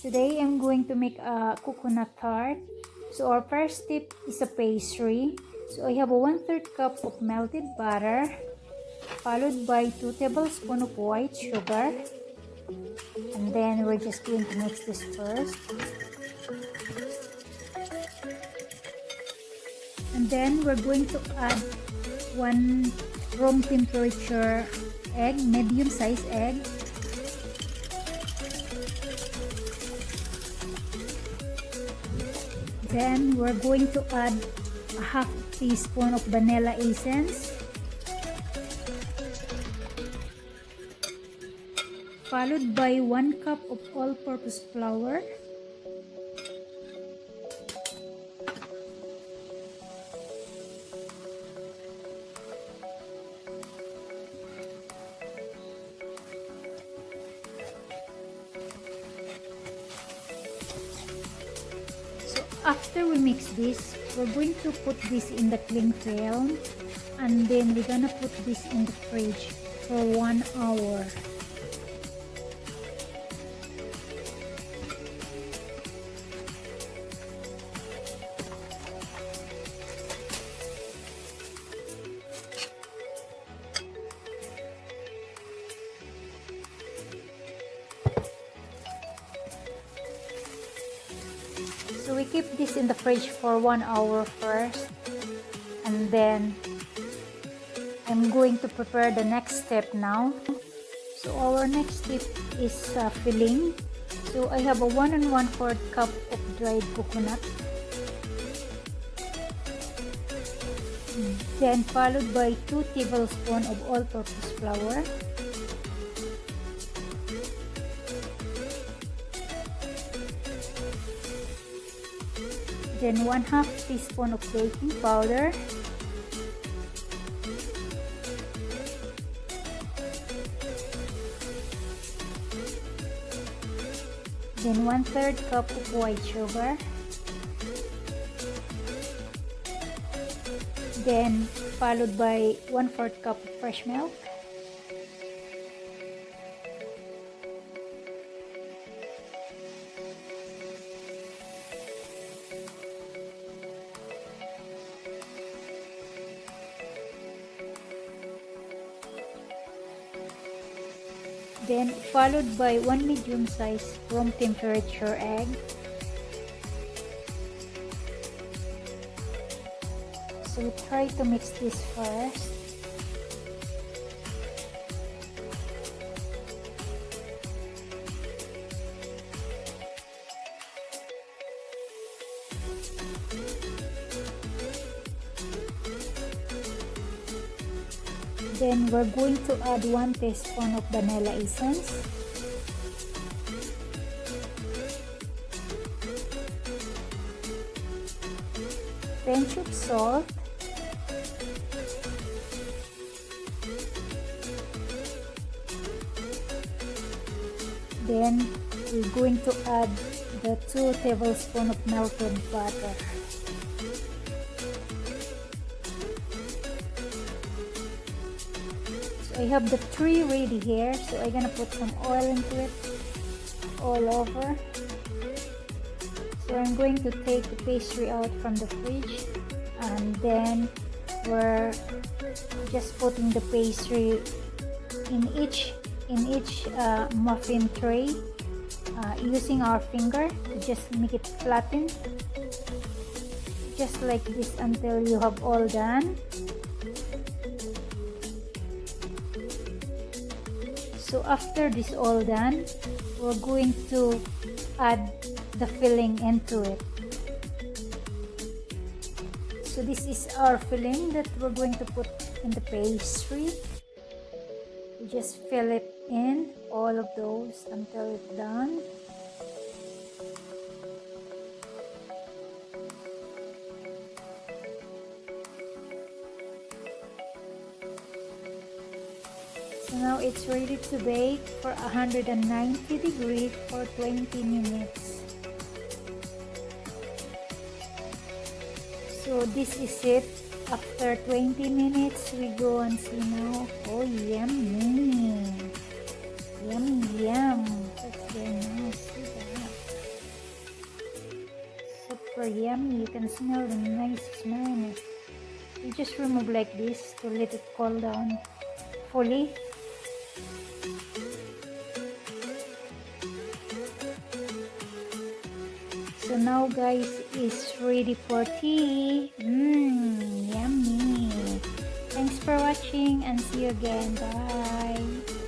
Today I'm going to make a coconut tart. So our first step is a pastry. So I have a 1/3 cup of melted butter, followed by 2 tablespoons of white sugar. And then we're just going to mix this first. And then we're going to add 1 room temperature egg, medium size egg. Then we're going to add a 1/2 teaspoon of vanilla essence, followed by 1 cup of all-purpose flour, after we mix this, we're going to put this in the cling film, and then we're gonna put this in the fridge for 1 hour. So we keep this in the fridge for 1 hour first, and then I'm going to prepare the next step now. So our next step is filling. So I have a 1 1/4 cup of dried coconut, then followed by 2 tablespoons of all-purpose flour, then 1/2 teaspoon of baking powder, then 1/3 cup of white sugar, then followed by 1/4 cup of fresh milk, then followed by 1 medium-sized room temperature egg. So we try to mix this first. Then we're going to add 1 teaspoon of vanilla essence, pinch of salt, then we're going to add the 2 tablespoons of melted butter. I have the tray ready here, so I'm gonna put some oil into it all over. So I'm going to take the pastry out from the fridge, and then we're just putting the pastry in each muffin tray, using our finger to just make it flatten, just like this until you have all done. So after this all done, we're going to add the filling into it. So this is our filling that we're going to put in the pastry. We just fill it in, all of those, until it's done. So now it's ready to bake for 190 degrees for 20 minutes. So this is it. After 20 minutes, we go and see now. Oh, yummy! Yum, yum! That's very nice. See that? super yummy. You can smell the nice smell. You just remove like this to let it cool down fully. So now guys, it's ready for tea. Yummy. Thanks for watching and see you again. Bye.